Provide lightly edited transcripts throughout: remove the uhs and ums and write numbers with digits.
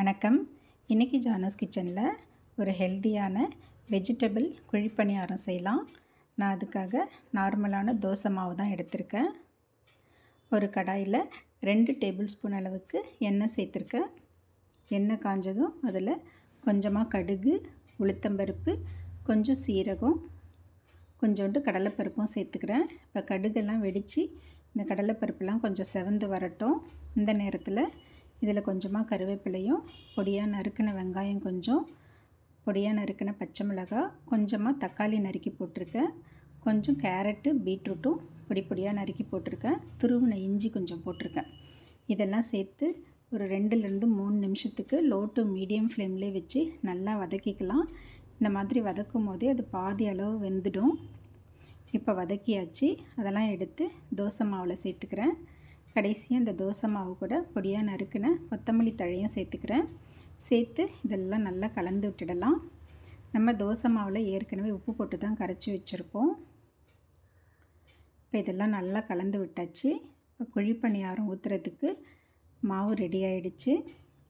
வணக்கம். இன்றைக்கி ஜானஸ் கிச்சனில் ஒரு ஹெல்த்தியான வெஜிடபிள் குழிப்பணியாரம் செய்யலாம். நான் அதுக்காக நார்மலான தோசை மாவு தான் எடுத்திருக்கேன். ஒரு கடாயில் 2 டேபிள் ஸ்பூன் அளவுக்கு எண்ணெய் சேர்த்துருக்கேன். எண்ணெய் காஞ்சதும் அதில் கொஞ்சமாக கடுகு, உளுத்தம்பருப்பு, கொஞ்சம் சீரகம், கொஞ்சோண்டு கடலைப்பருப்பும் சேர்த்துக்கிறேன். இப்போ கடுகெல்லாம் வெடித்து இந்த கடலைப்பருப்புலாம் கொஞ்சம் செவந்து வரட்டும். இந்த நேரத்தில் இதில் கொஞ்சமாக கருவேப்பிலையும், பொடியாக நறுக்கின வெங்காயம், கொஞ்சம் பொடியாக நறுக்கின பச்சை மிளகாய், கொஞ்சமாக தக்காளி நறுக்கி போட்டிருக்கேன், கொஞ்சம் கேரட்டு பீட்ரூட்டும் பொடி பொடியாக நறுக்கி போட்டிருக்கேன், துருவின இஞ்சி கொஞ்சம் போட்டிருக்கேன். இதெல்லாம் சேர்த்து ஒரு 2-3 நிமிஷத்துக்கு லோ டு மீடியம் ஃப்ளேம்லேயே வச்சு நல்லா வதக்கிக்கலாம். இந்த மாதிரி வதக்கும் போதே அது பாதி அளவு வெந்துடும். இப்போ வதக்கியாச்சு. அதெல்லாம் எடுத்து தோசை மாவில் சேர்த்துக்கிறேன். கடைசியாக இந்த தோசை மாவு கூட பொடியாக நறுக்கின கொத்தமல்லி தழையும் சேர்த்துக்கிறேன். சேர்த்து இதெல்லாம் நல்லா கலந்து விட்டுடலாம். நம்ம தோசை மாவில் ஏற்கனவே உப்பு போட்டு தான் கரைச்சி வச்சுருப்போம். இப்போ இதெல்லாம் நல்லா கலந்து விட்டாச்சு. இப்போ குழிப்பணியாரம் ஊற்றுறதுக்கு மாவு ரெடி ஆகிடுச்சு.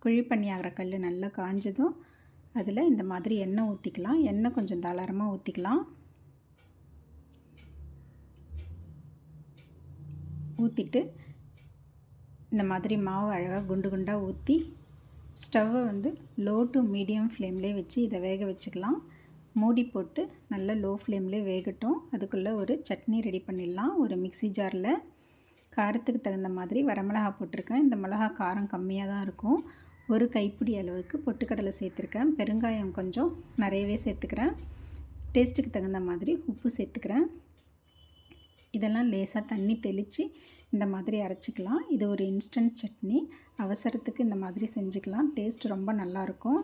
குழிப்பணியார கல் நல்லா காஞ்சதும் அதில் இந்த மாதிரி எண்ணெய் ஊற்றிக்கலாம். எண்ணெய் கொஞ்சம் தாராளமாக ஊற்றிக்கலாம். ஊற்றிட்டு இந்த மாதிரி மாவு அழகாக குண்டு குண்டாக ஊற்றி ஸ்டவ்வை லோ டு மீடியம் ஃப்ளேம்லேயே வச்சு இதை வேக வச்சுக்கலாம். மூடி போட்டு நல்ல லோ ஃப்ளேம்லேயே வேகட்டும். அதுக்குள்ளே ஒரு சட்னி ரெடி பண்ணிடலாம். ஒரு மிக்ஸி ஜாரில் காரத்துக்கு தகுந்த மாதிரி வரமிளகா போட்டிருக்கேன். இந்த மிளகா காரம் கம்மியாக தான் இருக்கும். ஒரு கைப்பிடி அளவுக்கு பொட்டுக்கடலை சேர்த்துருக்கேன். பெருங்காயம் கொஞ்சம் நிறையவே சேர்த்துக்கிறேன். டேஸ்ட்டுக்கு தகுந்த மாதிரி உப்பு சேர்த்துக்கிறேன். இதெல்லாம் லேசாக தண்ணி தெளித்து இந்த மாதிரி அரைச்சிக்கலாம். இது ஒரு இன்ஸ்டன்ட் சட்னி. அவசரத்துக்கு இந்த மாதிரி செஞ்சுக்கலாம். டேஸ்ட் ரொம்ப நல்லாயிருக்கும்.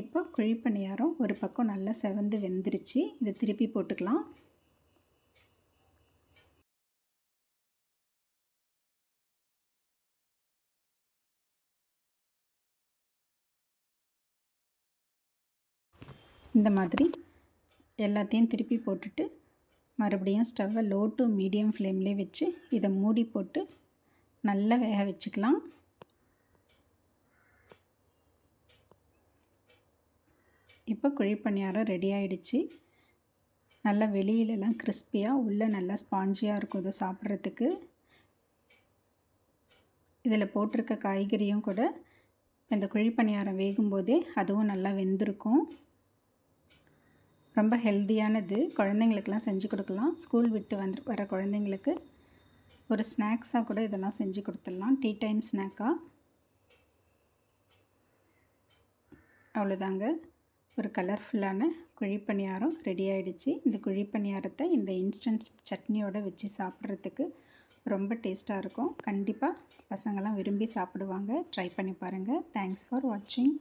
இப்போ குழிப்பணியாரம் ஒரு பக்கம் நல்லா செவந்து வெந்துருச்சு. இதை திருப்பி போட்டுக்கலாம். இந்த மாதிரி எல்லாத்தையும் திருப்பி போட்டுட்டு மறுபடியும் ஸ்டவ்வை லோ டு மீடியம் ஃப்ளேம்லேயே வச்சு இதை மூடி போட்டு நல்லா வேக வச்சுக்கலாம். இப்போ குழிப்பணியாரம் ரெடி ஆகிடுச்சு. நல்லா வெளியிலலாம் கிறிஸ்பியாக, உள்ளே நல்லா ஸ்பாஞ்சியாக இருக்கும் இதை சாப்பிட்றதுக்கு. இதில் போட்டிருக்க காய்கறியும் கூட இந்த குழிப்பணியாரம் வேகும்போதே அதுவும் நல்லா வெந்திருக்கும். ரொம்ப ஹெல்த்தியானது. குழந்தைங்களுக்கெல்லாம் செஞ்சு கொடுக்கலாம். ஸ்கூல் விட்டு வர குழந்தைங்களுக்கு ஒரு ஸ்நாக்ஸாக கூட இதெல்லாம் செஞ்சு கொடுத்துடலாம். டீ டைம் ஸ்நாக்காக. அவ்வளோதாங்க. ஒரு கலர்ஃபுல்லான குழிப்பணியாரம் ரெடி ஆகிடுச்சு. இந்த குழிப்பணியாரத்தை இந்த இன்ஸ்டன்ட் சட்னியோடு வச்சு சாப்பிட்றதுக்கு ரொம்ப டேஸ்ட்டாக இருக்கும். கண்டிப்பாக பசங்கள்லாம் விரும்பி சாப்பிடுவாங்க. ட்ரை பண்ணி பாருங்கள். தேங்க்ஸ் ஃபார் வாட்சிங்.